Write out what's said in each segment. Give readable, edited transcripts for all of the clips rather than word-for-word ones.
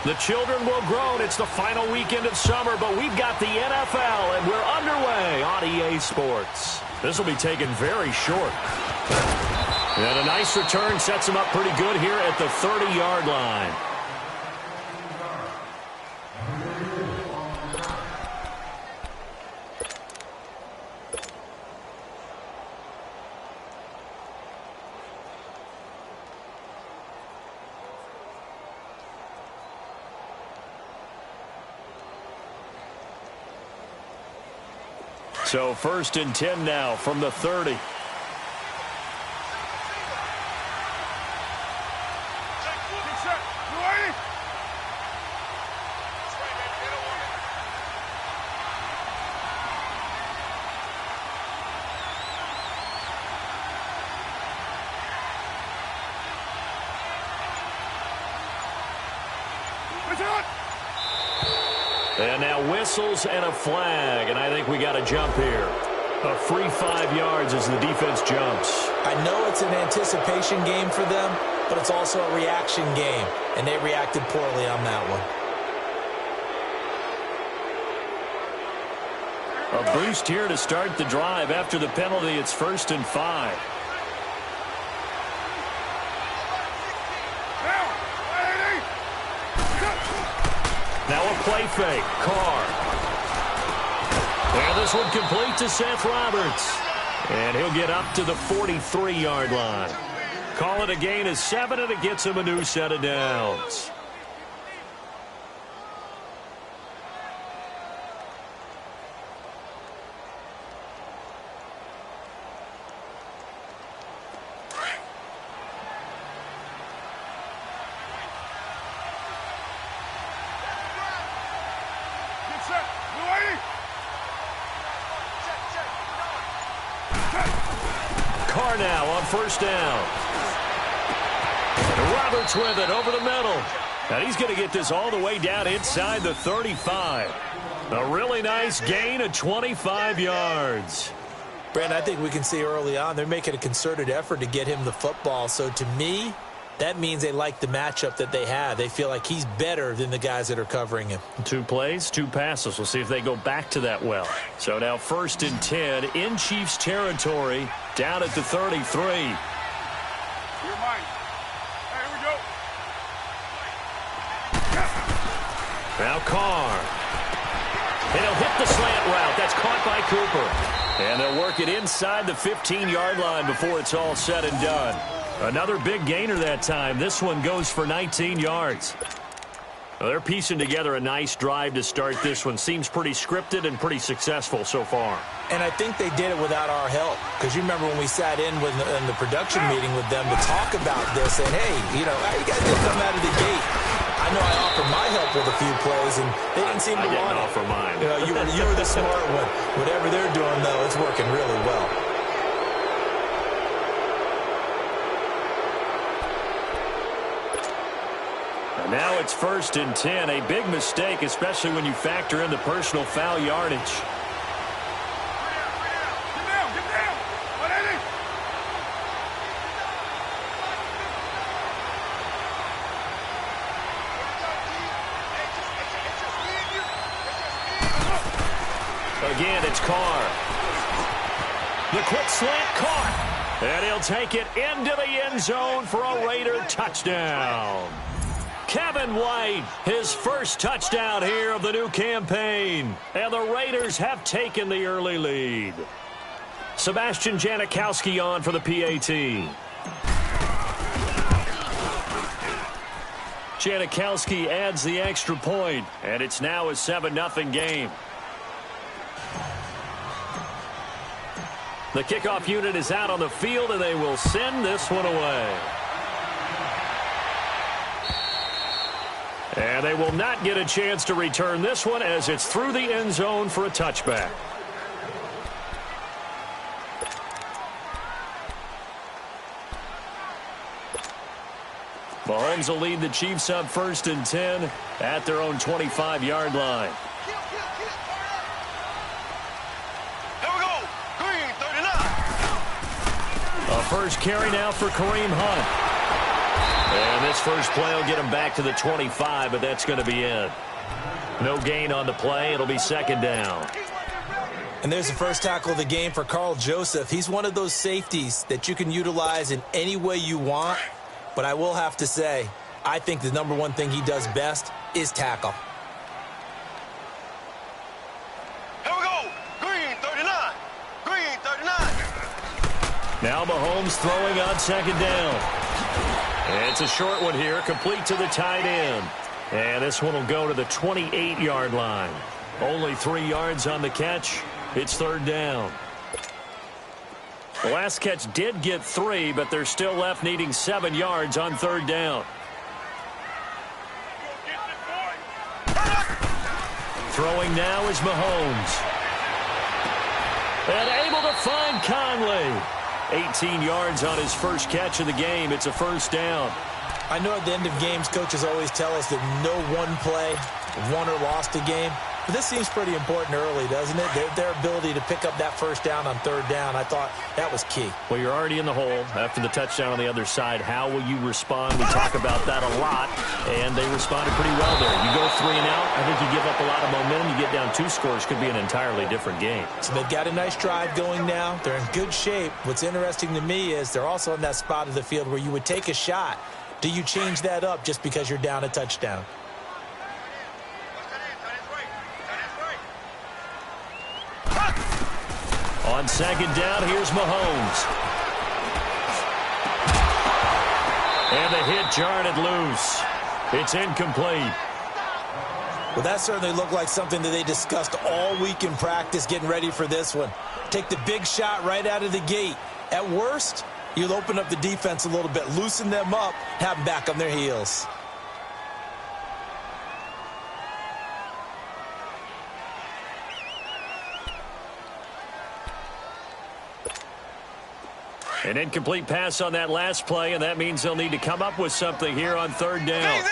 The children will grow. It's the final weekend of summer, but we've got the NFL, and we're underway on EA Sports. This will be taken very short. And a nice return sets him up pretty good here at the 30-yard line. So 1st and 10 now from the 30. And now whistles and a flag, and I think we got a jump here. A free 5 yards as the defense jumps. I know it's an anticipation game for them, but it's also a reaction game, and they reacted poorly on that one. A boost here to start the drive. After the penalty, it's 1st and 5. Now a play fake. Carr. And this one complete to Seth Roberts. And he'll get up to the 43-yard line. Call it a gain of 7, and it gets him a new set of downs. Carr now on 1st down. Roberts with it over the middle. And he's going to get this all the way down inside the 35. A really nice gain of 25 yards. Brandon, I think we can see early on they're making a concerted effort to get him the football. So to me, that means they like the matchup that they have. They feel like he's better than the guys that are covering him. 2 plays, 2 passes. We'll see if they go back to that well. So now 1st and 10 in Chiefs territory, down at the 33. You're mine. Hey, here we go. Now Carr. And he'll hit the slant route. That's caught by Cooper. And they'll work it inside the 15-yard line before it's all said and done. Another big gainer that time. This one goes for 19 yards. Well, they're piecing together a nice drive to start this one. Seems pretty scripted and pretty successful so far. And I think they did it without our help. Because you remember when we sat in the production meeting with them to talk about this. And, hey, you know, how you guys didn't come out of the gate. I know I offered my help with a few plays, and they didn't seem to want it. I didn't offer mine. You know, you were the smart one. Whatever they're doing, though, it's working really well. Now it's 1st and 10. A big mistake, especially when you factor in the personal foul yardage. Get down, get down. Again, it's Carr. The quick slant caught. And he'll take it into the end zone for a Raider touchdown. Kevin White, his first touchdown here of the new campaign. And the Raiders have taken the early lead. Sebastian Janikowski on for the PAT. Janikowski adds the extra point, and it's now a 7-0 game. The kickoff unit is out on the field, and they will send this one away. And they will not get a chance to return this one as it's through the end zone for a touchback. Mahomes will lead the Chiefs up 1st and 10 at their own 25-yard line. Here we go. Green, 39. A first carry now for Kareem Hunt. And this first play will get him back to the 25, but that's going to be it. No gain on the play. It'll be second down. And there's the first tackle of the game for Carl Joseph. He's one of those safeties that you can utilize in any way you want. But I will have to say, I think the number one thing he does best is tackle. Here we go. Green 39. Green 39. Now Mahomes throwing on second down. And it's a short one here, complete to the tight end. And this one will go to the 28-yard line. Only 3 yards on the catch. It's third down. The last catch did get 3, but they're still left needing 7 yards on third down. Throwing now is Mahomes. And able to find Conley. 18 yards on his first catch of the game. It's a first down. I know at the end of games, coaches always tell us that no one play won or lost a game. But this seems pretty important early, doesn't it? Their ability to pick up that first down on third down, I thought that was key. Well, you're already in the hole after the touchdown on the other side. How will you respond? We talk about that a lot, and they responded pretty well there. You go 3 and out, I think you give up a lot of momentum. You get down 2 scores, could be an entirely different game. So they've got a nice drive going now. They're in good shape. What's interesting to me is they're also in that spot of the field where you would take a shot. Do you change that up just because you're down a touchdown? On second down, here's Mahomes. And the hit jarred it loose. It's incomplete. Well, that certainly looked like something that they discussed all week in practice getting ready for this one. Take the big shot right out of the gate. At worst, you'll open up the defense a little bit, loosen them up, have them back on their heels. An incomplete pass on that last play, and that means they'll need to come up with something here on third down.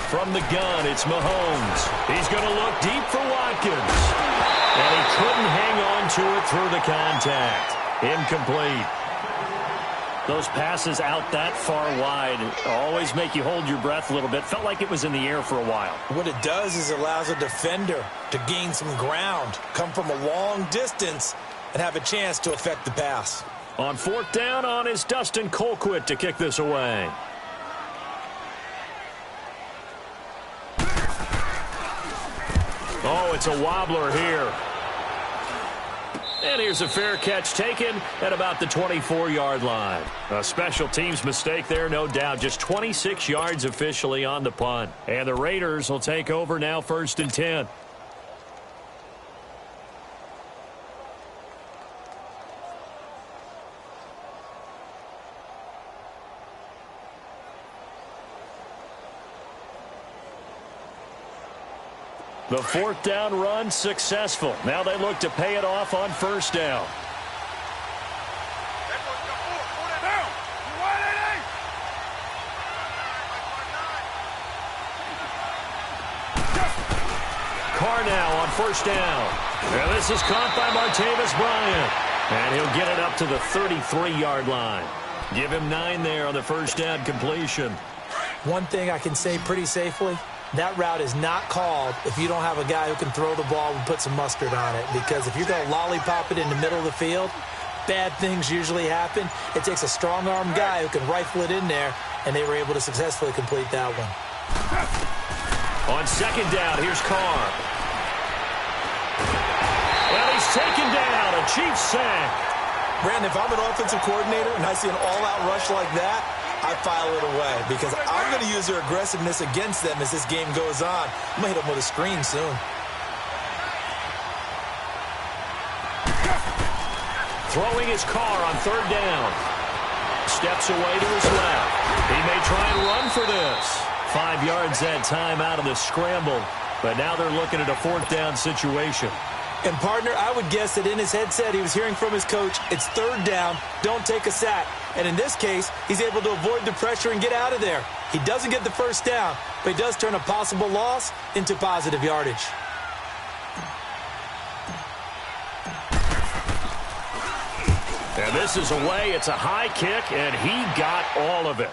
From the gun, it's Mahomes. He's going to look deep for Watkins. And he couldn't hang on to it through the contact. Incomplete. Those passes out that far wide always make you hold your breath a little bit. Felt like it was in the air for a while. What it does is it allows a defender to gain some ground, come from a long distance, and have a chance to affect the pass. On fourth down, on is Dustin Colquitt to kick this away. Oh, it's a wobbler here. And here's a fair catch taken at about the 24-yard line. A special teams mistake there, no doubt. Just 26 yards officially on the punt. And the Raiders will take over now, 1st and 10. The fourth down run successful. Now they look to pay it off on first down. Carr now on first down. And this is caught by Martavis Bryant. And he'll get it up to the 33-yard line. Give him 9 there on the first down completion. One thing I can say pretty safely, that route is not called if you don't have a guy who can throw the ball and put some mustard on it. Because if you're going to lollipop it in the middle of the field, bad things usually happen. It takes a strong-armed guy who can rifle it in there, and they were able to successfully complete that one. On second down, here's Carr. Well, he's taken down. A Chiefs sack. Brandon, if I'm an offensive coordinator and I see an all-out rush like that, I file it away because I'm going to use their aggressiveness against them as this game goes on. I'm going to hit them with a screen soon. Throwing his Carr on third down. Steps away to his left. He may try and run for this. 5 yards that time out of the scramble. But now they're looking at a fourth down situation. And, partner, I would guess that in his headset he was hearing from his coach, it's third down, don't take a sack. And in this case, he's able to avoid the pressure and get out of there. He doesn't get the first down, but he does turn a possible loss into positive yardage. And Misses away. It's a high kick, and he got all of it.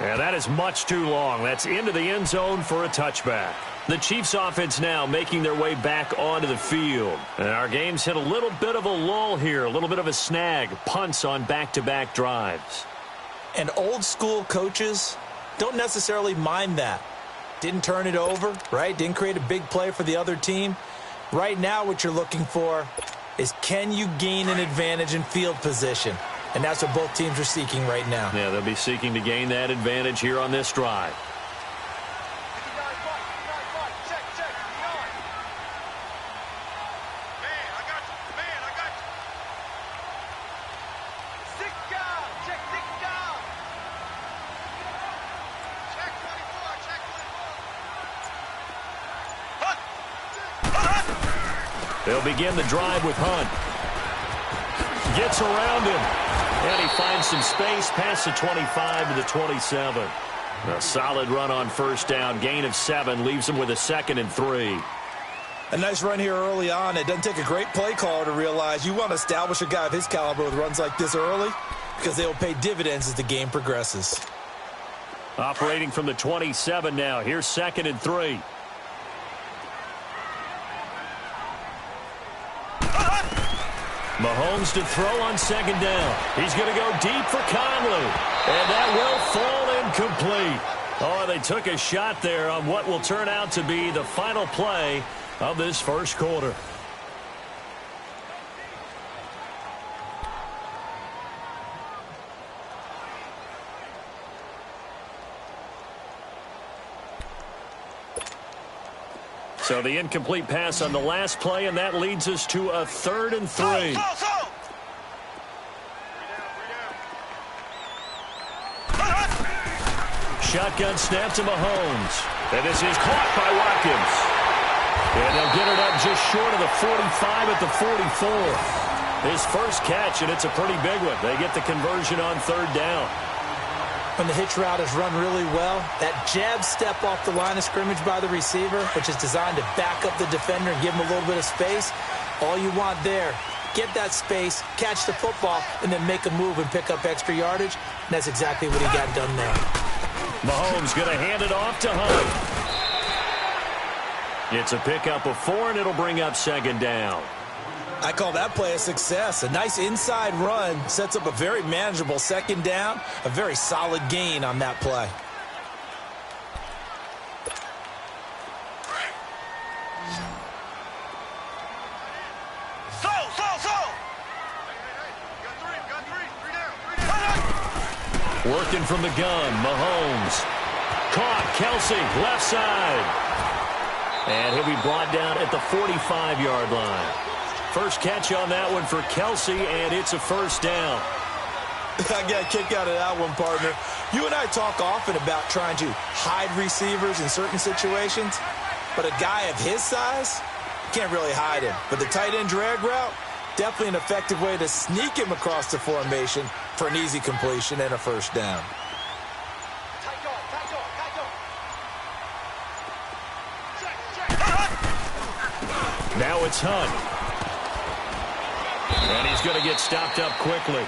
And that is much too long. That's into the end zone for a touchback. The Chiefs offense now making their way back onto the field. And our game's hit a little bit of a lull here, a little bit of a snag. Punts on back-to-back drives. And old school coaches don't necessarily mind that. Didn't turn it over, right? Didn't create a big play for the other team. Right now what you're looking for is, can you gain an advantage in field position? And that's what both teams are seeking right now. Yeah, they'll be seeking to gain that advantage here on this drive. They'll begin the drive with Hunt. Gets around him. And he finds some space past the 25 to the 27. A solid run on first down. Gain of 7 leaves him with a 2nd and 3. A nice run here early on. It doesn't take a great play caller to realize you want to establish a guy of his caliber with runs like this early, because they will pay dividends as the game progresses. Operating from the 27 now. Here's 2nd and 3. Mahomes to throw on 2nd down. He's going to go deep for Conley. And that will fall incomplete. Oh, they took a shot there on what will turn out to be the final play of this first quarter. So the incomplete pass on the last play, and that leads us to a 3rd and 3. Shotgun snap to Mahomes. And this is caught by Watkins. And they'll get it up just short of the 45 at the 44. His first catch, and it's a pretty big one. They get the conversion on 3rd down. When the hitch route is run really well, that jab step off the line of scrimmage by the receiver, which is designed to back up the defender and give him a little bit of space, all you want there, get that space, catch the football, and then make a move and pick up extra yardage. And that's exactly what he got done there. Mahomes going to hand it off to Hunt. It's a pickup of 4, and it'll bring up 2nd down. I call that play a success. A nice inside run sets up a very manageable 2nd down. A very solid gain on that play. Working from the gun, Mahomes. Caught, Kelsey, left side. And he'll be brought down at the 45-yard line. First catch on that one for Kelsey, and it's a 1st down. I got a kick out of that one, partner. You and I talk often about trying to hide receivers in certain situations, but a guy of his size, can't really hide him. But the tight end drag route, definitely an effective way to sneak him across the formation for an easy completion and a 1st down. Now it's Hunt. And he's going to get stopped up quickly.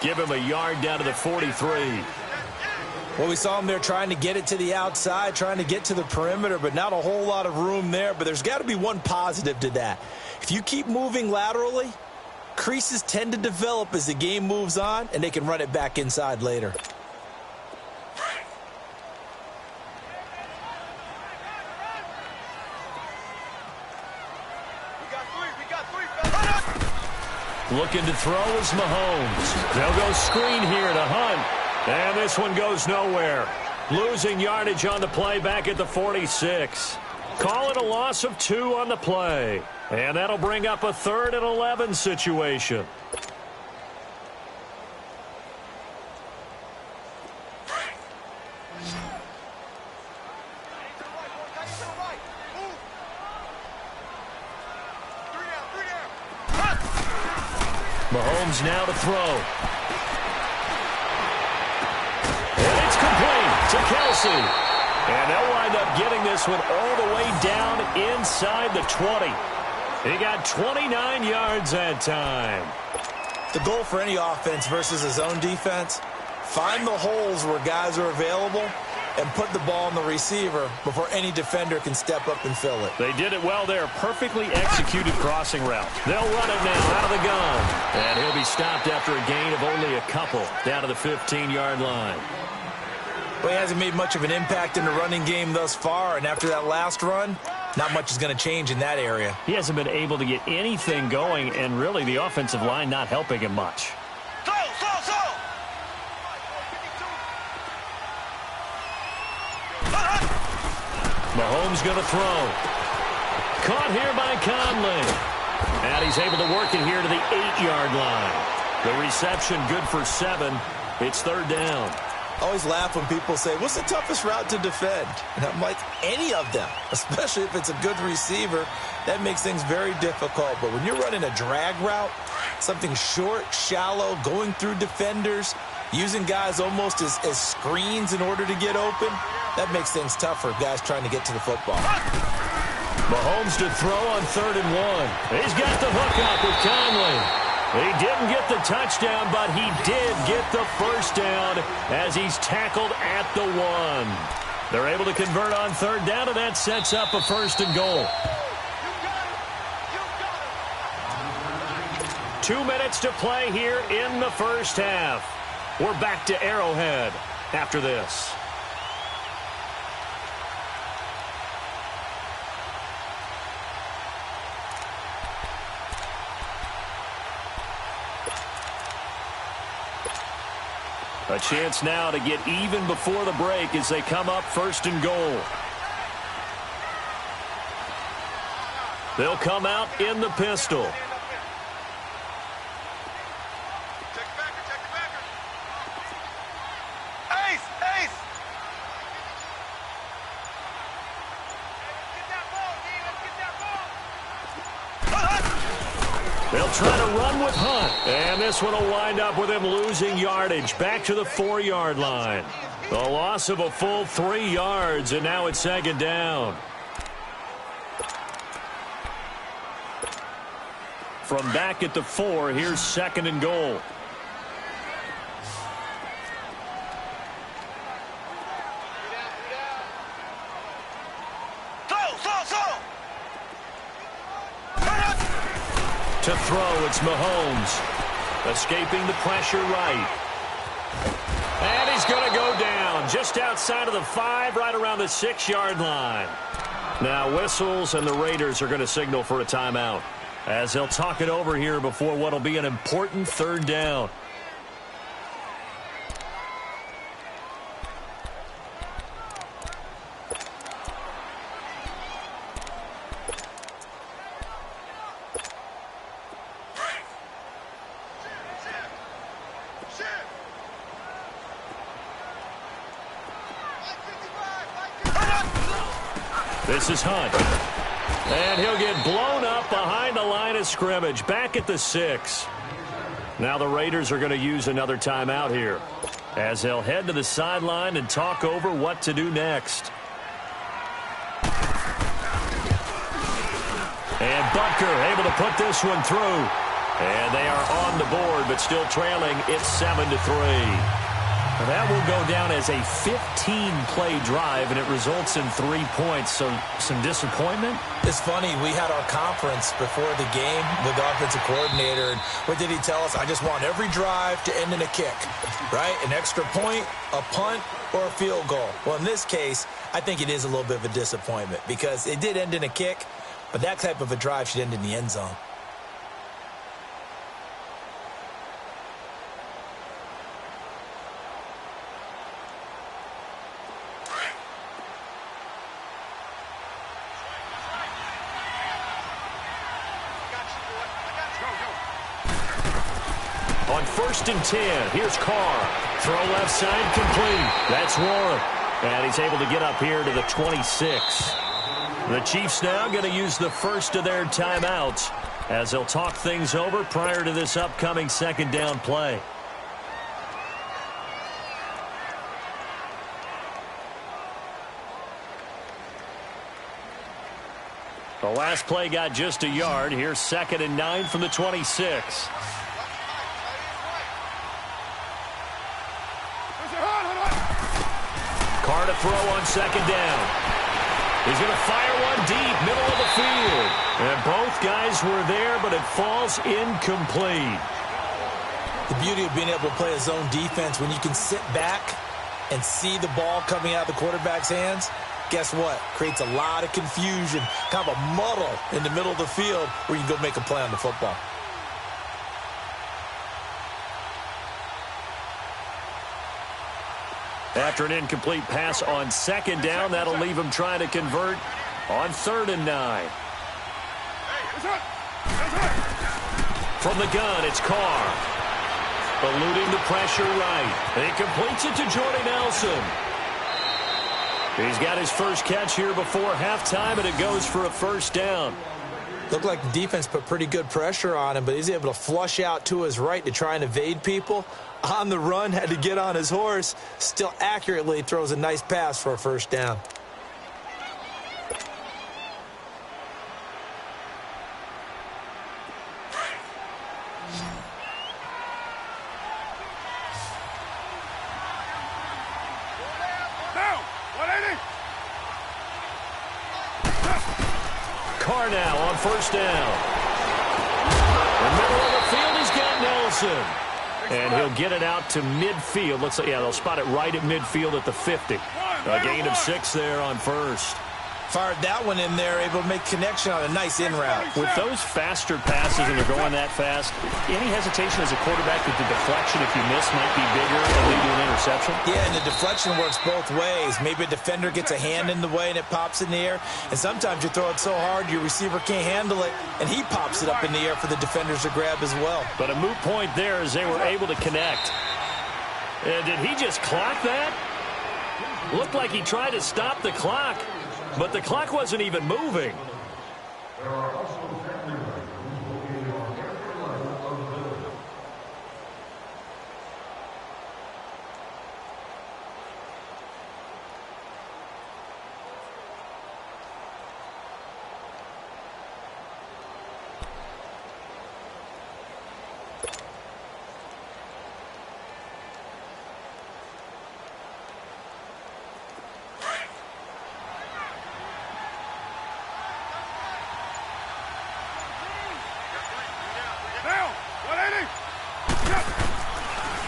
Give him a yard down to the 43. Well, we saw him there trying to get it to the outside, trying to get to the perimeter, but not a whole lot of room there. But there's got to be one positive to that. If you keep moving laterally, creases tend to develop as the game moves on, and they can run it back inside later. Looking to throw is Mahomes. They'll go screen here to Hunt. And this one goes nowhere. Losing yardage on the play back at the 46. Call it a loss of 2 on the play. And that'll bring up a 3rd and 11 situation. Mahomes now to throw. And it's complete to Kelsey. And they'll wind up getting this one all the way down inside the 20. He got 29 yards that time. The goal for any offense versus his own defense, find the holes where guys are available and put the ball on the receiver before any defender can step up and fill it. They did it well there. Perfectly executed crossing route. They'll run it now out of the gun. And he'll be stopped after a gain of only a couple down to the 15-yard line. Well, he hasn't made much of an impact in the running game thus far, and after that last run, not much is going to change in that area. He hasn't been able to get anything going, and really the offensive line not helping him much. Mahomes going to throw. Caught here by Conley. And he's able to work it here to the 8-yard line. The reception good for 7. It's third down. I always laugh when people say, what's the toughest route to defend? And I'm like, any of them, especially if it's a good receiver. That makes things very difficult. But when you're running a drag route, something short, shallow, going through defenders, using guys almost as screens in order to get open, that makes things tough for guys trying to get to the football. Mahomes to throw on 3rd and 1. He's got the hook up with Conley. He didn't get the touchdown, but he did get the first down as he's tackled at the 1. They're able to convert on 3rd down, and that sets up a 1st and goal. 2 minutes to play here in the first half. We're back to Arrowhead after this. A chance now to get even before the break as they come up 1st and goal. They'll come out in the pistol. They'll try to run with Hunt. And this one will wind up with him losing yardage back to the 4-yard line. The loss of a full 3 yards, and now it's 2nd down. From back at the 4, here's 2nd and goal. To throw, it's Mahomes. Escaping the pressure right. And he's going to go down just outside of the 5, right around the 6-yard line. Now whistles, and the Raiders are going to signal for a timeout as they'll talk it over here before what will be an important 3rd down. This is Hunt. And he'll get blown up behind the line of scrimmage, back at the 6. Now the Raiders are going to use another timeout here as they'll head to the sideline and talk over what to do next. And Butker able to put this one through. And they are on the board, but still trailing. It's 7-3. That will go down as a 15-play drive, and it results in 3 points. So some disappointment? It's funny. We had our conference before the game with the offensive coordinator, and what did he tell us? I just want every drive to end in a kick, right? An extra point, a punt, or a field goal. Well, in this case, I think it is a little bit of a disappointment because it did end in a kick, but that type of a drive should end in the end zone. On 1st and 10, here's Carr. Throw left side complete. That's Warren. And he's able to get up here to the 26. The Chiefs now going to use the first of their timeouts as they'll talk things over prior to this upcoming 2nd down play. The last play got just a yard. Here's 2nd and 9 from the 26. Carr to throw on 2nd down. He's going to fire one deep, middle of the field. And both guys were there, but it falls incomplete. The beauty of being able to play a zone defense, when you can sit back and see the ball coming out of the quarterback's hands, guess what? Creates a lot of confusion, kind of a muddle in the middle of the field where you can go make a play on the football. After an incomplete pass on 2nd down, that'll leave him trying to convert on 3rd and 9. From the gun, it's Carr. Eluding the pressure right. He completes it to Jordy Nelson. He's got his first catch here before halftime, and it goes for a 1st down. Looked like the defense put pretty good pressure on him, but he's able to flush out to his right to try and evade people. On the run, had to get on his horse. Still accurately throws a nice pass for a 1st down. Carr now on 1st down. In the middle of the field, he's got Nelson. And he'll get it out to midfield. Looks like, yeah, they'll spot it right at midfield at the 50. A gain of 6 there on 1st. Fired that one in there, able to make connection on a nice in route. With those faster passes and they're going that fast, any hesitation as a quarterback that the deflection, if you miss, might be bigger and lead to an interception? Yeah, and the deflection works both ways. Maybe a defender gets a hand in the way and it pops in the air. And sometimes you throw it so hard your receiver can't handle it, and he pops it up in the air for the defenders to grab as well. But a moot point there as they were able to connect. Did he just clock that? Looked like he tried to stop the clock. But the clock wasn't even moving.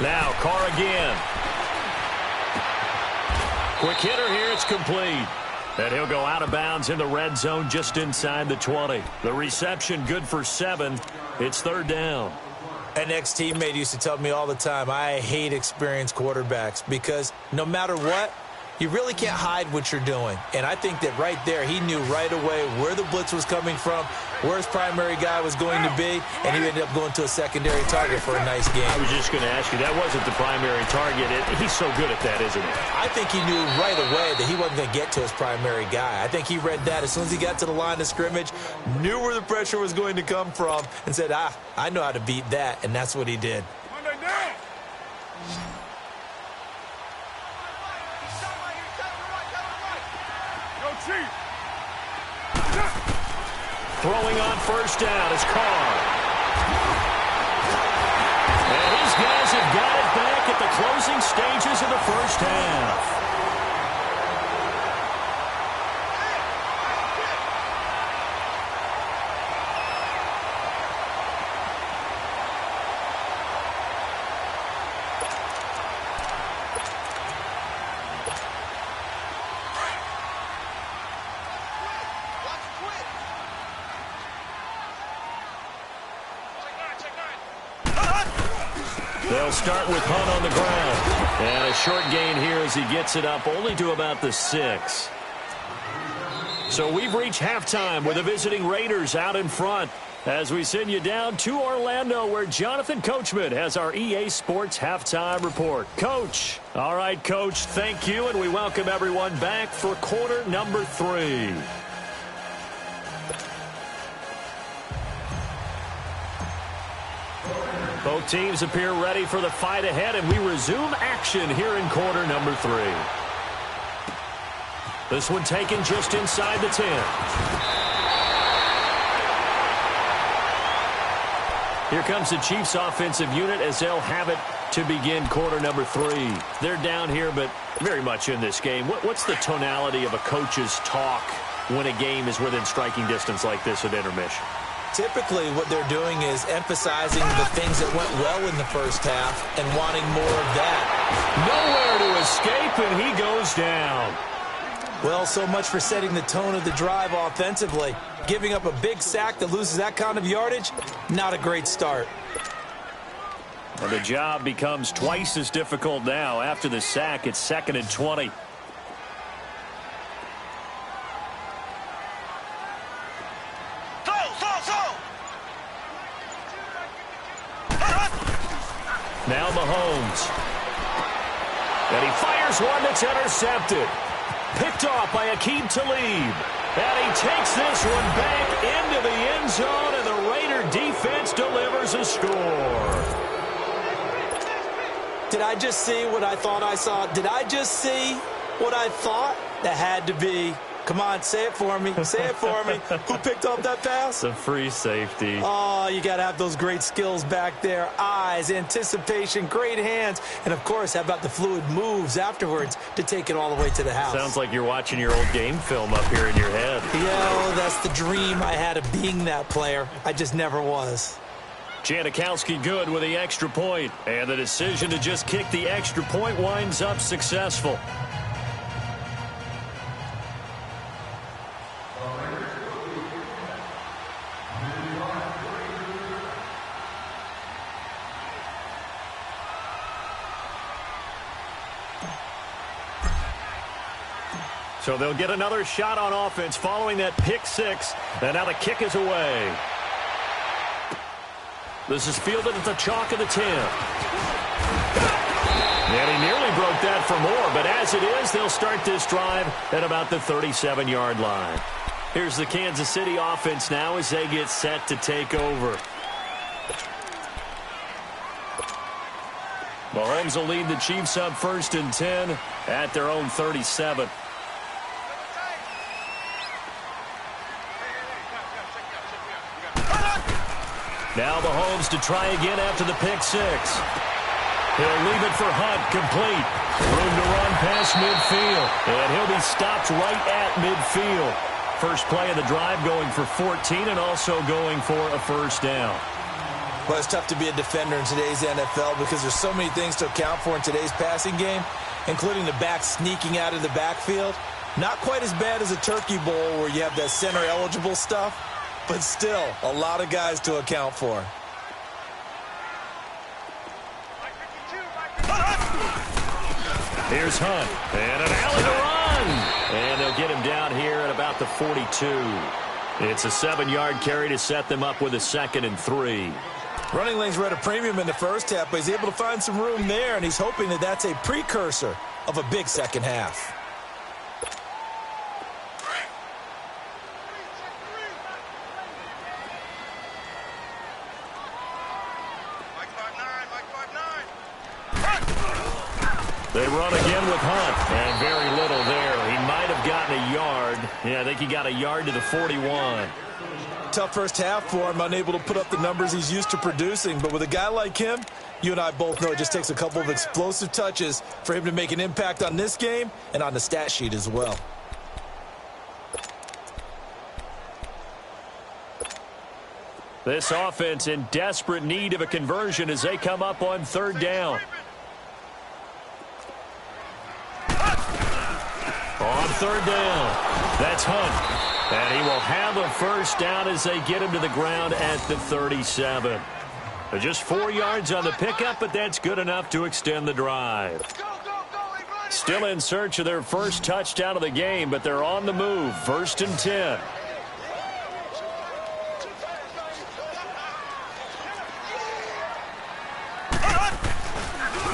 Now, Carr again. Quick hitter here, it's complete. And he'll go out of bounds in the red zone just inside the 20. The reception good for 7. It's 3rd down. An ex-teammate used to tell me all the time, I hate experienced quarterbacks because no matter what, you really can't hide what you're doing. And I think that right there, he knew right away where the blitz was coming from, where his primary guy was going to be, and he ended up going to a secondary target for a nice game. I was just going to ask you, that wasn't the primary target. He's so good at that, isn't he? I think he knew right away that he wasn't going to get to his primary guy. I think he read that as soon as he got to the line of scrimmage, knew where the pressure was going to come from, and said, I know how to beat that, and that's what he did. Throwing on 1st down is Carr. And these guys have got it back at the closing stages of the 1st half. They'll start with Hunt on the ground. And a short gain here as he gets it up only to about the 6. So we've reached halftime with the visiting Raiders out in front as we send you down to Orlando where Jonathan Coachman has our EA Sports Halftime Report. Coach. All right, Coach, thank you, and we welcome everyone back for quarter number 3. Both teams appear ready for the fight ahead, and we resume action here in quarter number 3. This one taken just inside the 10. Here comes the Chiefs offensive unit as they'll have it to begin quarter number 3. They're down here, but very much in this game. What's the tonality of a coach's talk when a game is within striking distance like this at intermission? Typically, what they're doing is emphasizing the things that went well in the first half and wanting more of that. Nowhere to escape, and he goes down. Well, so much for setting the tone of the drive offensively. Giving up a big sack that loses that kind of yardage, not a great start. And the job becomes twice as difficult now. After the sack, it's 2nd and 20. Now Mahomes. And he fires one that's intercepted. Picked off by Akeem Talib. And he takes this one back into the end zone, and the Raider defense delivers a score. Did I just see what I thought I saw? Did I just see what I thought? That had to be. Come on, say it for me. Say it for me. Who picked up that pass? The free safety. Oh, you got to have those great skills back there. Eyes, anticipation, great hands. And, of course, how about the fluid moves afterwards to take it all the way to the house? Sounds like you're watching your old game film up here in your head. Yeah, that's the dream I had of being that player. I just never was. Janikowski good with the extra point. And the decision to just kick the extra point winds up successful. So they'll get another shot on offense following that pick 6. And now the kick is away. This is fielded at the chalk of the 10. And he nearly broke that for more, but as it is, they'll start this drive at about the 37-yard line. Here's the Kansas City offense now as they get set to take over. Mahomes will lead the Chiefs up 1st and 10 at their own 37. Now Mahomes to try again after the pick 6. He'll leave it for Hunt, complete. Room to run past midfield. And he'll be stopped right at midfield. First play of the drive going for 14 and also going for a first down. Well, it's tough to be a defender in today's NFL because there's so many things to account for in today's passing game, including the back sneaking out of the backfield. Not quite as bad as a turkey bowl where you have that center-eligible stuff. But still, a lot of guys to account for. Here's Hunt. And an alley to run. And they'll get him down here at about the 42. It's a 7-yard carry to set them up with a 2nd and 3. Running lanes were at a premium in the first half, but he's able to find some room there, and he's hoping that that's a precursor of a big second half. They run again with Hunt, and very little there. He might have gotten a yard. Yeah, I think he got a yard to the 41. Tough first half for him, unable to put up the numbers he's used to producing. But with a guy like him, you and I both know it just takes a couple of explosive touches for him to make an impact on this game and on the stat sheet as well. This offense in desperate need of a conversion as they come up on 3rd down. On 3rd down, that's Hunt. And he will have a first down as they get him to the ground at the 37. Just 4 yards on the pickup, but that's good enough to extend the drive. Still in search of their first touchdown of the game, but they're on the move. 1st and 10.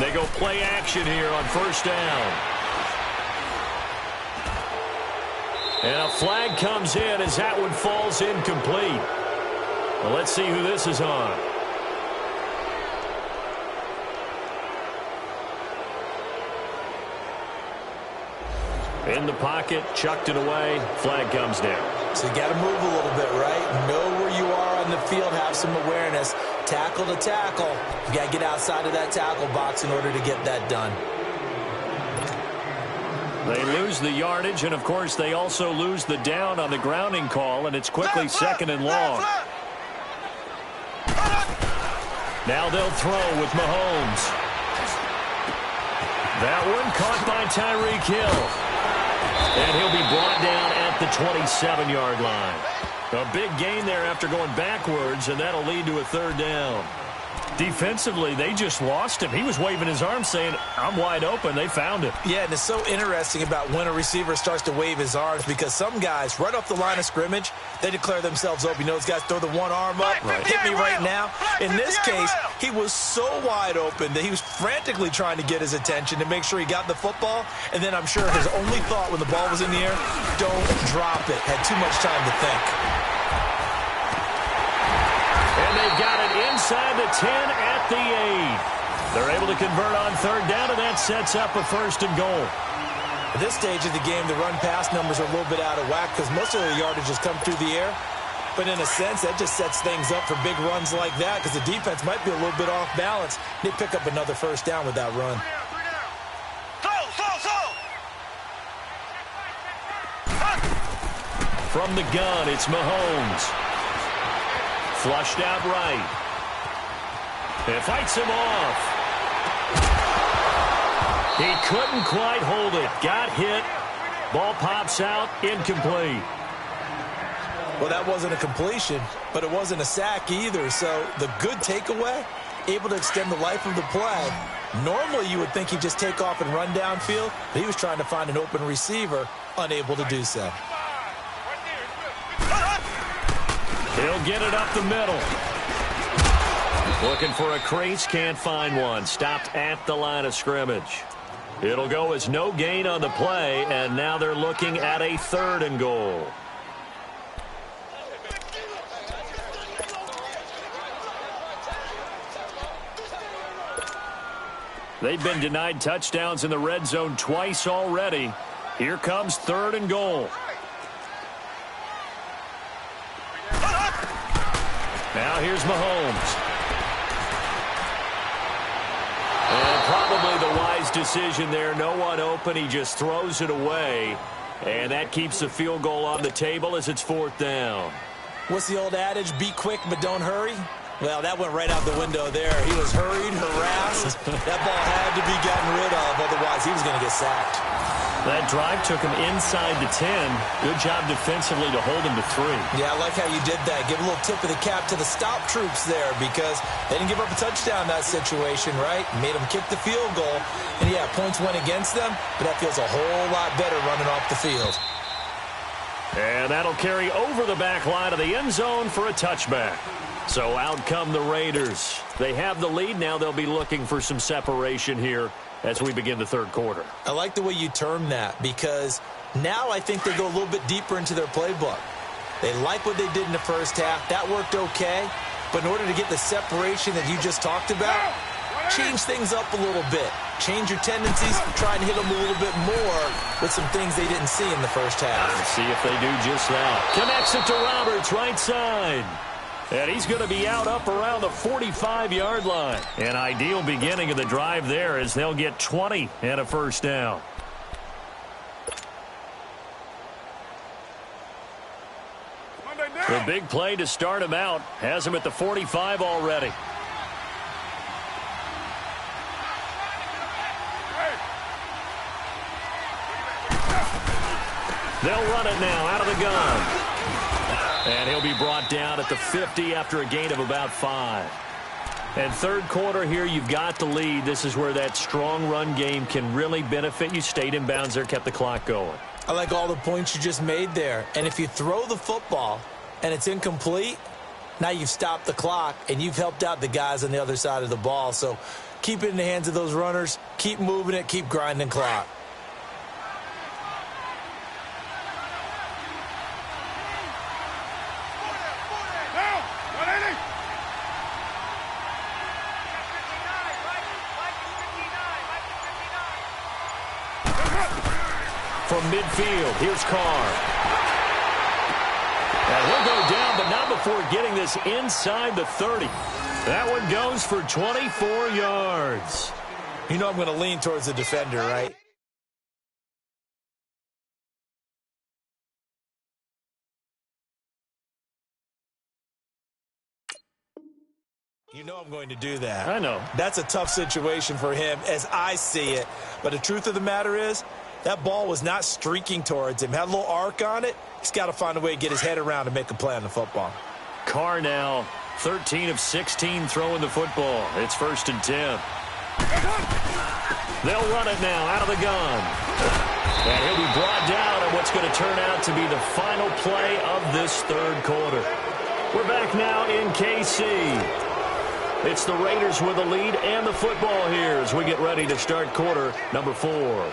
They go play action here on 1st down. And a flag comes in as that one falls incomplete. Well, let's see who this is on. In the pocket, chucked it away, flag comes down. So you got to move a little bit, right? Know where you are on the field, have some awareness. Tackle to tackle. You got to get outside of that tackle box in order to get that done. They lose the yardage, and, of course, they also lose the down on the grounding call, and it's quickly second and long. Now they'll throw with Mahomes. That one caught by Tyreek Hill. And he'll be brought down at the 27-yard line. A big gain there after going backwards, and that'll lead to a third down. Defensively, they just lost him. He was waving his arm saying, I'm wide open. They found him. Yeah, and it's so interesting about when a receiver starts to wave his arms because some guys, right off the line of scrimmage, they declare themselves open. You know, those guys throw the one arm up, hit me right now. In this case, he was so wide open that he was frantically trying to get his attention to make sure he got the football. And then I'm sure his only thought when the ball was in the air, don't drop it. Had too much time to think. And they've got it inside the 10 at the 8. They're able to convert on third down, and that sets up a first and goal. At this stage of the game, the run-pass numbers are a little bit out of whack because most of the yardage has come through the air. But in a sense, that just sets things up for big runs like that because the defense might be a little bit off balance. They pick up another first down with that run. From the gun, it's Mahomes. Flushed out right. It fights him off. He couldn't quite hold it. Got hit. Ball pops out. Incomplete. Well, that wasn't a completion, but it wasn't a sack either. So the good takeaway, able to extend the life of the play. Normally, you would think he'd just take off and run downfield, but he was trying to find an open receiver, unable to do so. He'll get it up the middle. Looking for a crease, can't find one. Stopped at the line of scrimmage. It'll go as no gain on the play, and now they're looking at a third and goal. They've been denied touchdowns in the red zone twice already. Here comes third and goal. Now here's Mahomes. And probably the wise decision there. No one open. He just throws it away. And that keeps the field goal on the table as it's fourth down. What's the old adage? Be quick, but don't hurry. Well, that went right out the window there. He was hurried, harassed. That ball had to be gotten rid of. Otherwise, he was going to get sacked. That drive took him inside the 10. Good job defensively to hold him to 3. Yeah, I like how you did that. Give a little tip of the cap to the stop troops there because they didn't give up a touchdown in that situation, right? Made them kick the field goal. And, yeah, points went against them, but that feels a whole lot better running off the field. And that'll carry over the back line of the end zone for a touchback. So out come the Raiders. They have the lead. Now they'll be looking for some separation here as we begin the third quarter. I like the way you term that because now I think they go a little bit deeper into their playbook. They like what they did in the first half. That worked okay. But in order to get the separation that you just talked about, change things up a little bit. Change your tendencies, try and hit them a little bit more with some things they didn't see in the first half. Let's see if they do just that. Connects it to Roberts, right side. And he's going to be out up around the 45-yard line. An ideal beginning of the drive there as they'll get 20 and a first down. The big play to start him out has him at the 45 already. They'll run it now out of the gun. And he'll be brought down at the 50 after a gain of about 5. And third quarter here, you've got the lead. This is where that strong run game can really benefit you. Stayed in bounds there, kept the clock going. I like all the points you just made there. And if you throw the football and it's incomplete, now you've stopped the clock and you've helped out the guys on the other side of the ball. So keep it in the hands of those runners. Keep moving it. Keep grinding clock. From midfield, here's Carr. And he'll go down, but not before getting this inside the 30. That one goes for 24 yards. You know I'm going to lean towards the defender, right? You know I'm going to do that. I know. That's a tough situation for him as I see it. But the truth of the matter is, that ball was not streaking towards him. Had a little arc on it. He's got to find a way to get his head around and make a play on the football. Carr now, 13 of 16 throwing the football. It's 1st and 10. They'll run it now out of the gun. And he'll be brought down on what's going to turn out to be the final play of this third quarter. We're back now in KC. It's the Raiders with the lead and the football here as we get ready to start quarter number 4.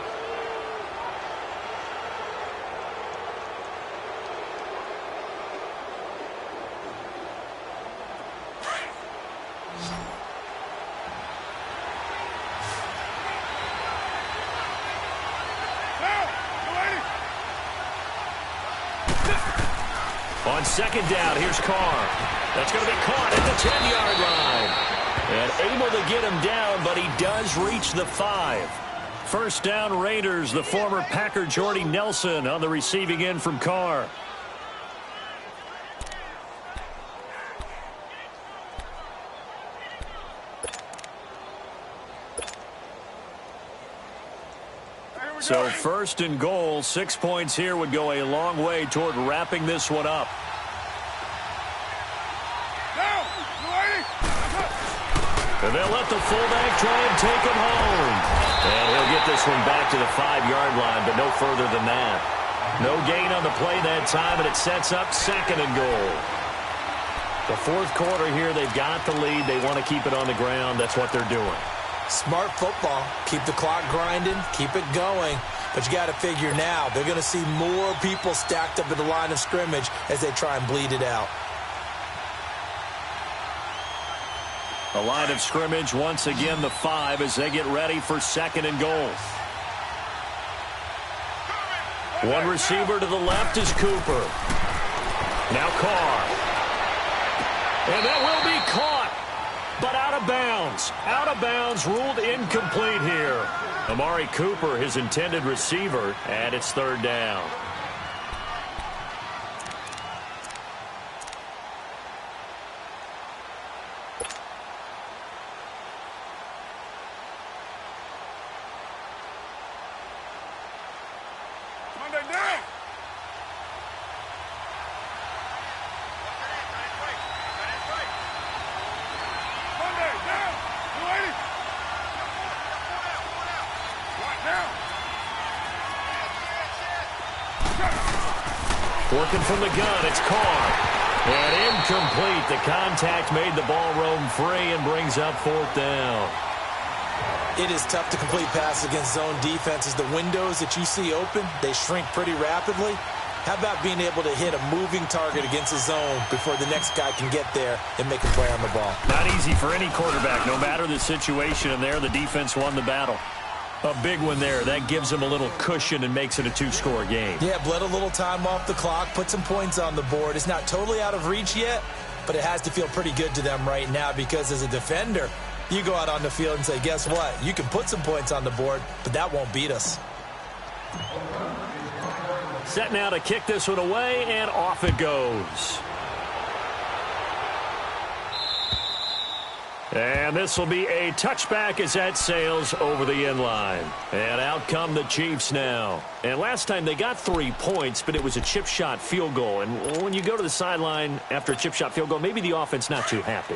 On second down, here's Carr. That's going to be caught at the 10-yard line. And able to get him down, but he does reach the 5. First down, Raiders. The former Packer Jordy Nelson on the receiving end from Carr. So 1st and goal, 6 points here would go a long way toward wrapping this one up. And they'll let the fullback try and take him home. And he'll get this one back to the 5-yard line, but no further than that. No gain on the play that time, and it sets up 2nd and goal. The 4th quarter here, they've got the lead. They want to keep it on the ground. That's what they're doing. Smart football. Keep the clock grinding. Keep it going. But you got to figure now, they're going to see more people stacked up at the line of scrimmage as they try and bleed it out. The line of scrimmage, once again, the 5 as they get ready for 2nd and goal. One receiver to the left is Cooper. Now Carr. And that will be caught, but out of bounds. Out of bounds, ruled incomplete here. Amari Cooper, his intended receiver, and it's 3rd down. Working from the gun, it's Carr. And incomplete. The contact made the ball roam free and brings up 4th down. It is tough to complete passes against zone defenses. The windows that you see open, they shrink pretty rapidly. How about being able to hit a moving target against a zone before the next guy can get there and make a play on the ball? Not easy for any quarterback. No matter the situation, and there the defense won the battle. A big one there. That gives them a little cushion and makes it a 2-score game. Yeah, bled a little time off the clock, put some points on the board. It's not totally out of reach yet, but it has to feel pretty good to them right now because as a defender, you go out on the field and say, guess what? You can put some points on the board, but that won't beat us. Set now to kick this one away, and off it goes. And this will be a touchback as that sails over the end line. And out come the Chiefs now. And last time they got 3 points, but it was a chip shot field goal. And when you go to the sideline after a chip shot field goal, maybe the offense not too happy.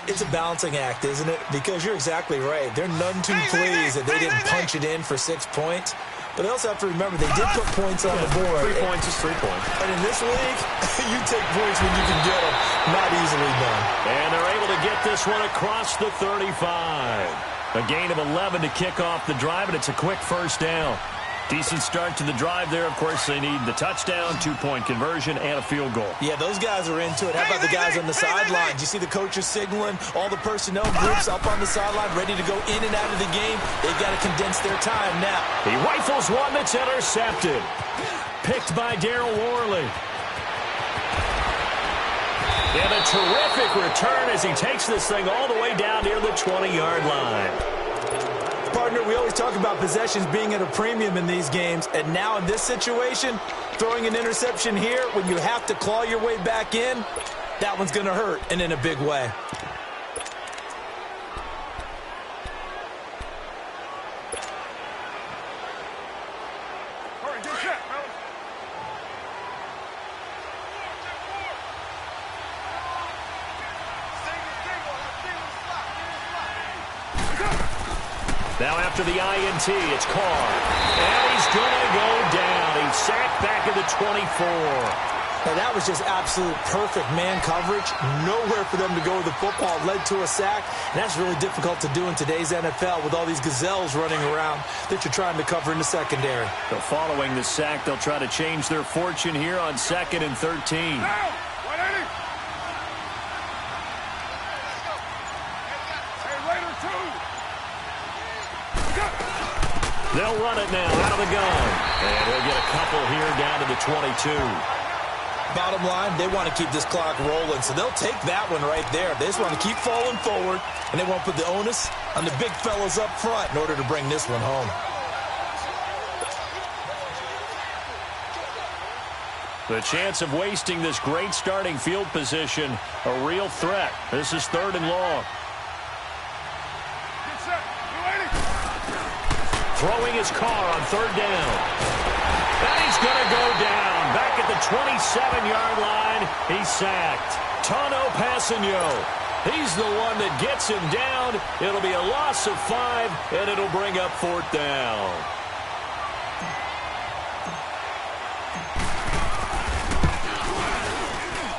It's a balancing act, isn't it? Because you're exactly right. They're none too pleased that they didn't punch it in for 6 points. But they also have to remember they did put points on the board. 3 points is 3 points. And in this league, you take points when you can get them. Not easily done. And they're able to get this one across the 35. A gain of 11 to kick off the drive, and it's a quick 1st down. Decent start to the drive there. Of course, they need the touchdown, 2-point conversion, and a field goal. Yeah, those guys are into it. How about the guys on the sidelines? You see the coaches signaling, all the personnel groups up on the sideline, ready to go in and out of the game. They've got to condense their time now. He rifles one that's intercepted. Picked by Darryl Worley. And a terrific return as he takes this thing all the way down near the 20-yard line. Partner, we always talk about possessions being at a premium in these games, and now in this situation, throwing an interception here when you have to claw your way back in, that one's going to hurt, and in a big way. Now after the INT, it's Carr. And he's going to go down. He's sacked back at the 24. Now that was just absolute perfect man coverage. Nowhere for them to go with the football. Led to a sack. And that's really difficult to do in today's NFL with all these gazelles running around that you're trying to cover in the secondary. So following the sack, they'll try to change their fortune here on 2nd and 13. They'll run it now out of the gun. And he'll get a couple here down to the 22. Bottom line, they want to keep this clock rolling, so they'll take that one right there. They just want to keep falling forward, and they won't put the onus on the big fellas up front in order to bring this one home. The chance of wasting this great starting field position, a real threat. This is 3rd and long. Throwing his car on 3rd down. And he's going to go down. Back at the 27-yard line, he's sacked. Tano Passanio. He's the one that gets him down. It'll be a loss of 5, and it'll bring up 4th down.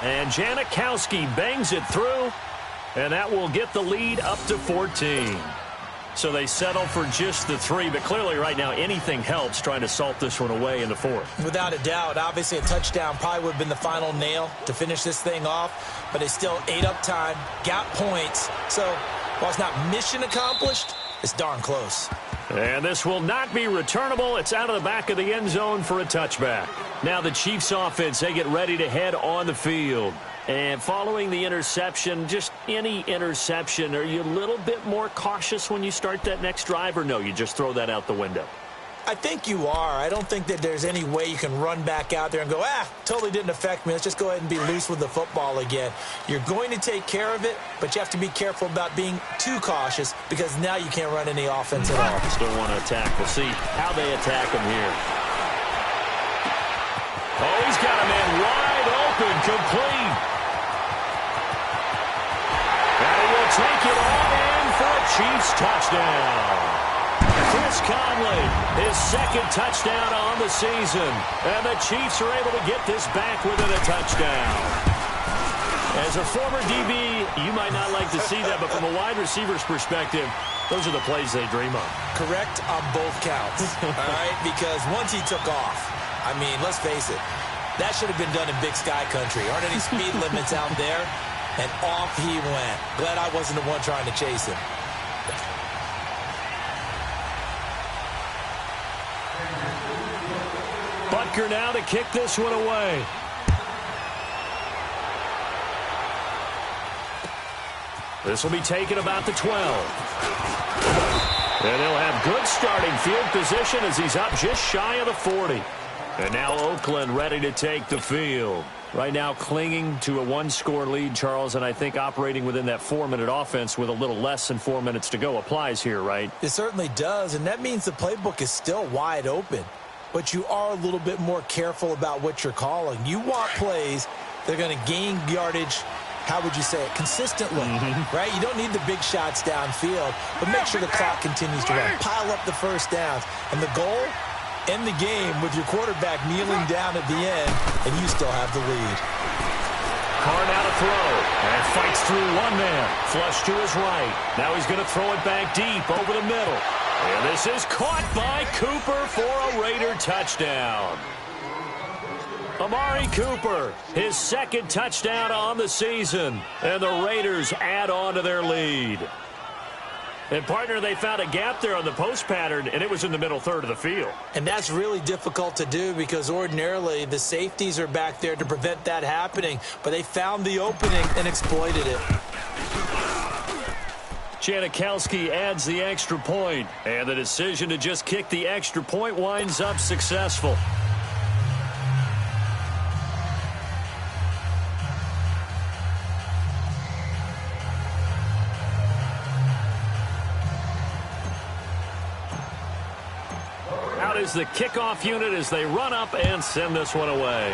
And Janikowski bangs it through, and that will get the lead up to 14. So they settle for just the 3, but clearly right now anything helps trying to salt this one away in the 4th. Without a doubt. Obviously a touchdown probably would have been the final nail to finish this thing off, but they still ate up time, got points. So while it's not mission accomplished, it's darn close. And this will not be returnable. It's out of the back of the end zone for a touchback. Now the Chiefs offense, they get ready to head on the field. And following the interception, just any interception, are you a little bit more cautious when you start that next drive, or no, you just throw that out the window? I think you are. I don't think that there's any way you can run back out there and go, totally didn't affect me. Let's just go ahead and be loose with the football again. You're going to take care of it, but you have to be careful about being too cautious because now you can't run any offense at all. Still want to attack. We'll see how they attack him here. Oh, he's got a man wide open, complete. And he will take it on in for a Chiefs touchdown. Chris Conley, his 2nd touchdown on the season. And the Chiefs are able to get this back within a touchdown. As a former DB, you might not like to see that, but from a wide receiver's perspective, those are the plays they dream of. Correct on both counts, all right? Because once he took off, I mean, let's face it, that should have been done in Big Sky Country. Aren't any speed limits out there? And off he went. Glad I wasn't the one trying to chase him. Butker now to kick this one away. This will be taken about the 12. And he'll have good starting field position as he's up just shy of the 40. And now Oakland ready to take the field. Right now clinging to a 1-score lead, Charles, and I think operating within that 4-minute offense with a little less than 4 minutes to go applies here, right? It certainly does, and that means the playbook is still wide open. But you are a little bit more careful about what you're calling. You want plays that are going to gain yardage, how would you say it, consistently, right? You don't need the big shots downfield, but make sure the clock continues to run. Pile up the first downs. And the goal, end the game with your quarterback kneeling down at the end, and you still have the lead. Carr now to throw, and fights through one man. Flush to his right. Now he's going to throw it back deep over the middle. And this is caught by Cooper for a Raider touchdown. Amari Cooper, his 2nd touchdown on the season. And the Raiders add on to their lead. And, partner, they found a gap there on the post pattern, and it was in the middle third of the field. And that's really difficult to do because ordinarily the safeties are back there to prevent that happening. But they found the opening and exploited it. Janikowski adds the extra point, and the decision to just kick the extra point winds up successful. Out is the kickoff unit as they run up and send this one away.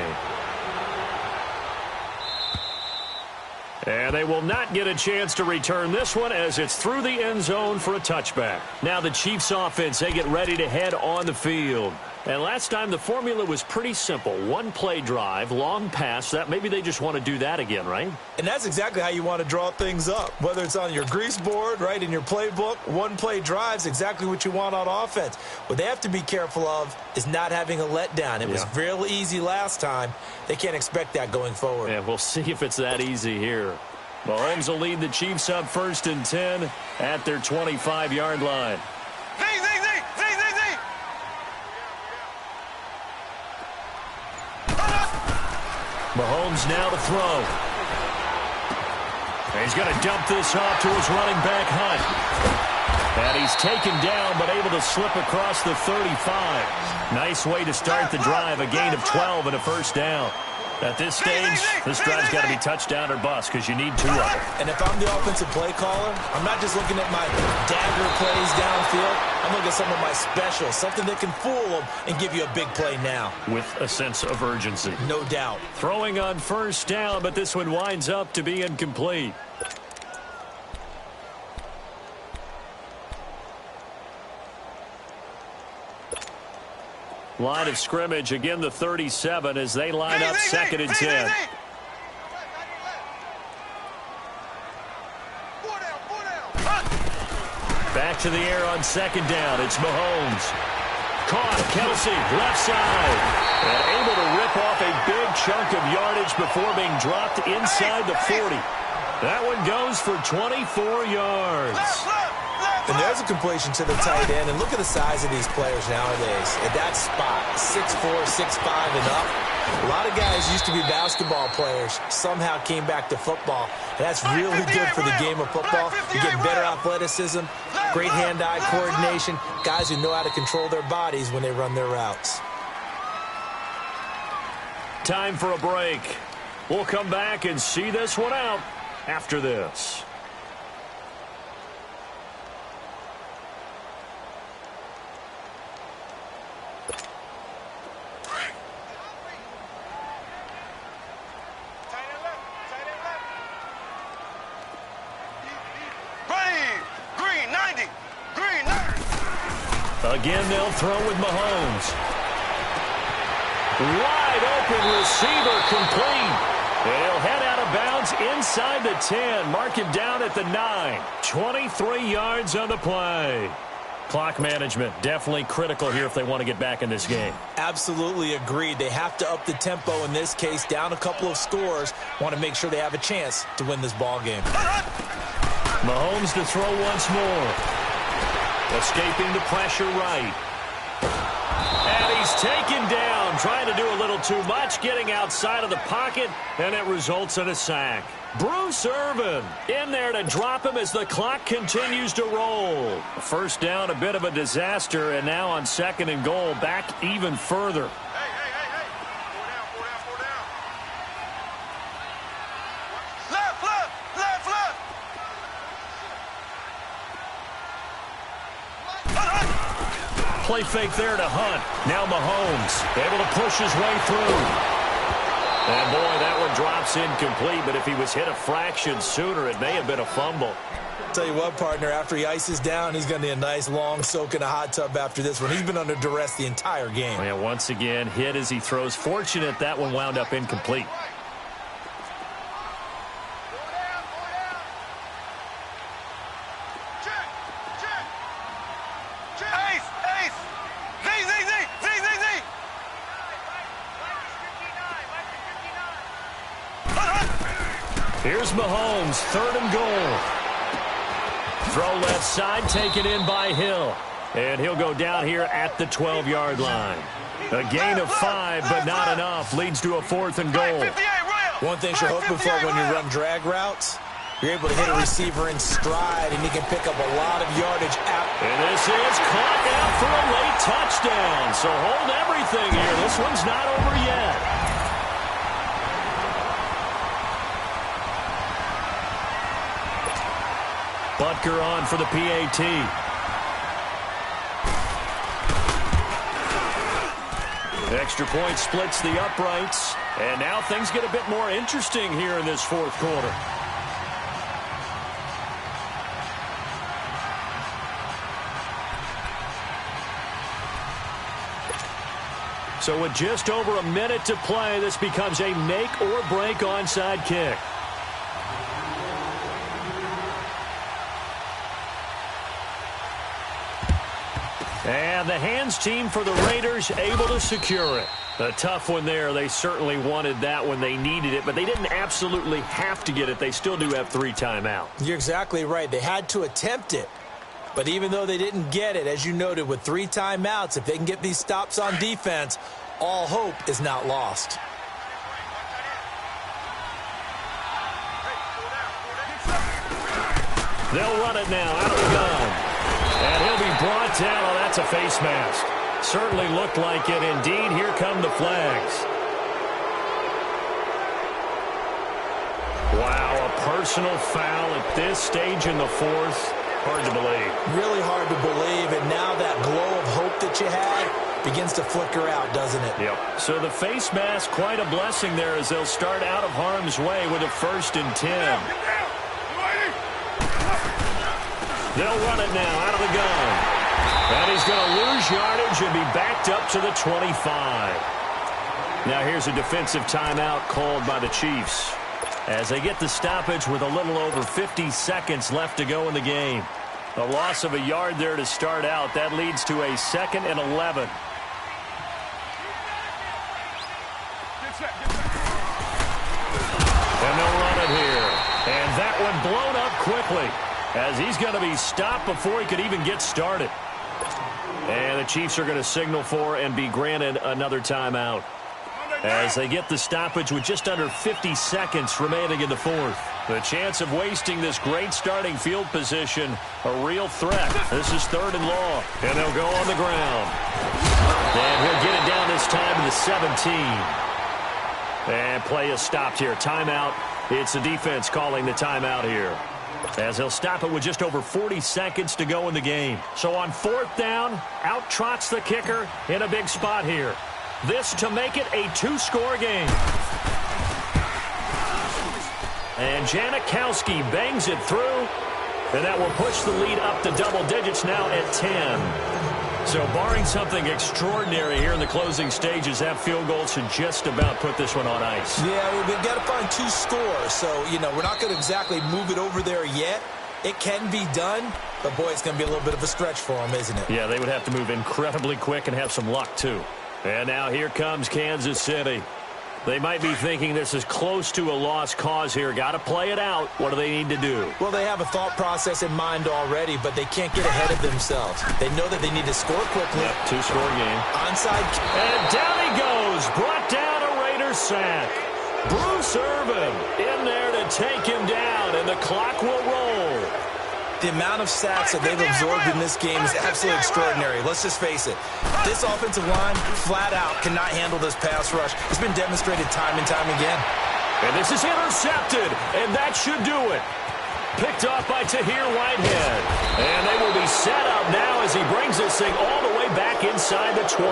And they will not get a chance to return this one as it's through the end zone for a touchback. Now the Chiefs offense, they get ready to head on the field. And last time the formula was pretty simple. One play drive, long pass. That maybe they just want to do that again, right? And that's exactly how you want to draw things up. Whether it's on your grease board, right, in your playbook, one play drive's exactly what you want on offense. What they have to be careful of is not having a letdown. It was real easy last time. They can't expect that going forward. Yeah, we'll see if it's that easy here. Mahomes will lead the Chiefs up 1st and 10 at their 25-yard line. Mahomes now to throw. He's going to dump this off to his running back, Hunt. And he's taken down, but able to slip across the 35. Nice way to start the drive, a gain of 12 and a first down. At this stage, this drive's got to be touchdown or bust because you need 2 of them. And if I'm the offensive play caller, I'm not just looking at my dagger plays downfield. I'm looking at some of my specials, something that can fool them and give you a big play now. With a sense of urgency. No doubt. Throwing on first down, but this one winds up to be incomplete. Line of scrimmage, again the 37 as they line up 2nd and 10. Back to the air on 2nd down. It's Mahomes. Caught. Kelsey, left side. And able to rip off a big chunk of yardage before being dropped inside the 40. That one goes for 24 yards. And there's a completion to the tight end. And look at the size of these players nowadays. At that spot, 6'4", 6'5", and up. A lot of guys used to be basketball players, somehow came back to football. And that's really good for the game of football. You get better athleticism, great hand-eye coordination, guys who know how to control their bodies when they run their routes. Time for a break. We'll come back and see this one out after this. Again, they'll throw with Mahomes. Wide open receiver complete. And he'll head out of bounds inside the 10. Mark him down at the 9. 23 yards on the play. Clock management definitely critical here if they want to get back in this game. Absolutely agreed. They have to up the tempo in this case, down a couple of scores. Want to make sure they have a chance to win this ball game. Mahomes to throw once more. Escaping the pressure right. And he's taken down, trying to do a little too much, getting outside of the pocket, and it results in a sack. Bruce Irvin in there to drop him as the clock continues to roll. First down, a bit of a disaster, and now on 2nd and goal, back even further. Play fake there to Hunt. Now Mahomes able to push his way through. And boy, that one drops incomplete, but if he was hit a fraction sooner, it may have been a fumble. Tell you what, partner, after he ices down, he's going to need a nice long soak in a hot tub after this one. He's been under duress the entire game. Yeah, once again, hit as he throws. Fortunate that one wound up incomplete. Here's Mahomes, 3rd and goal. Throw left side, taken in by Hill. And he'll go down here at the 12-yard line. A gain of 5, but not enough. Leads to a 4th and goal. One thing you're hoping for when you run drag routes, you're able to hit a receiver in stride, and he can pick up a lot of yardage out. And this is caught out for a late touchdown. So hold everything here. This one's not over yet. Butker on for the PAT. Extra point splits the uprights. And now things get a bit more interesting here in this fourth quarter. So with just over a minute to play, this becomes a make-or-break onside kick. And the hands team for the Raiders able to secure it. A tough one there. They certainly wanted that when they needed it, but they didn't absolutely have to get it. They still do have 3 timeouts. You're exactly right. They had to attempt it. But even though they didn't get it, as you noted, with 3 timeouts, if they can get these stops on defense, all hope is not lost. They'll run it now out of the gun. And he'll be brought down. Oh, that's a face mask. Certainly looked like it. Indeed, here come the flags. Wow, a personal foul at this stage in the fourth. Hard to believe. Really hard to believe, and now that glow of hope that you had begins to flicker out, doesn't it? Yep. So the face mask, quite a blessing there as they'll start out of harm's way with a 1st and 10. They'll run it now out of the gun. And he's going to lose yardage and be backed up to the 25. Now here's a defensive timeout called by the Chiefs as they get the stoppage with a little over 50 seconds left to go in the game. A loss of a yard there to start out. That leads to a 2nd and 11. And they'll run it here. And that one blown up quickly as he's going to be stopped before he could even get started. And the Chiefs are going to signal for and be granted another timeout as they get the stoppage with just under 50 seconds remaining in the fourth. The chance of wasting this great starting field position, a real threat. This is 3rd and long, and they'll go on the ground. And he'll get it down this time to the 17. And play is stopped here. Timeout. It's the defense calling the timeout here, as they'll stop it with just over 40 seconds to go in the game. So on 4th down, out trots the kicker in a big spot here. This to make it a 2-score game. And Janikowski bangs it through, and that will push the lead up to double digits now at 10. So barring something extraordinary here in the closing stages, that field goal should just about put this one on ice. Yeah, we've got to find 2 scores. So, we're not going to exactly move it over there yet. It can be done, but, boy, it's going to be a little bit of a stretch for them, isn't it? Yeah, they would have to move incredibly quick and have some luck, too. And now here comes Kansas City. They might be thinking this is close to a lost cause here. Got to play it out. What do they need to do? Well, they have a thought process in mind already, but they can't get ahead of themselves. They know that they need to score quickly. Yep, 2-score game. Onside. And down he goes. Brought down a Raiders sack. Bruce Irvin in there to take him down, and the clock will roll. The amount of sacks that they've absorbed in this game is absolutely extraordinary. Let's just face it. This offensive line, flat out, cannot handle this pass rush. It's been demonstrated time and time again. And this is intercepted, and that should do it. Picked off by Tahir Whitehead. And they will be set up now as he brings this thing all the way back inside the 20.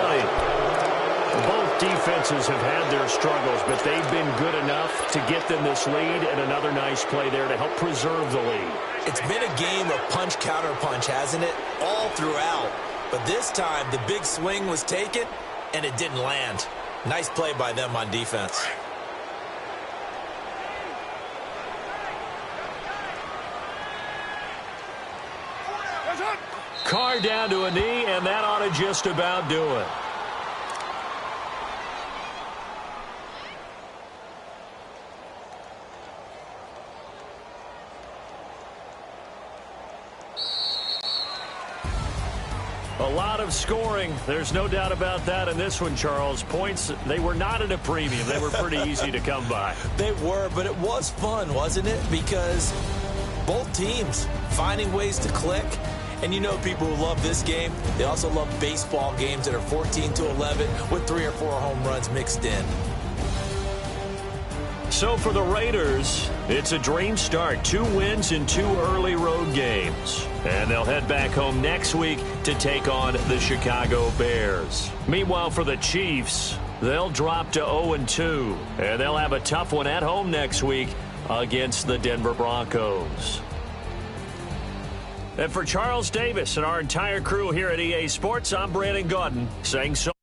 Both defenses have had their struggles, but they've been good enough to get them this lead, and another nice play there to help preserve the lead. It's been a game of punch-counter-punch, hasn't it? All throughout. But this time, the big swing was taken, and it didn't land. Nice play by them on defense. Carr down to a knee, and that ought to just about do it. A lot of scoring. There's no doubt about that in this one, Charles. Points, they were not at a premium. They were pretty easy to come by. They were, but it was fun, wasn't it? Because both teams finding ways to click. And you know people who love this game, they also love baseball games that are 14-11 with 3 or 4 home runs mixed in. So for the Raiders, it's a dream start. 2 wins in 2 early road games. And they'll head back home next week to take on the Chicago Bears. Meanwhile, for the Chiefs, they'll drop to 0-2. And they'll have a tough one at home next week against the Denver Broncos. And for Charles Davis and our entire crew here at EA Sports, I'm Brandon Gaudin saying so.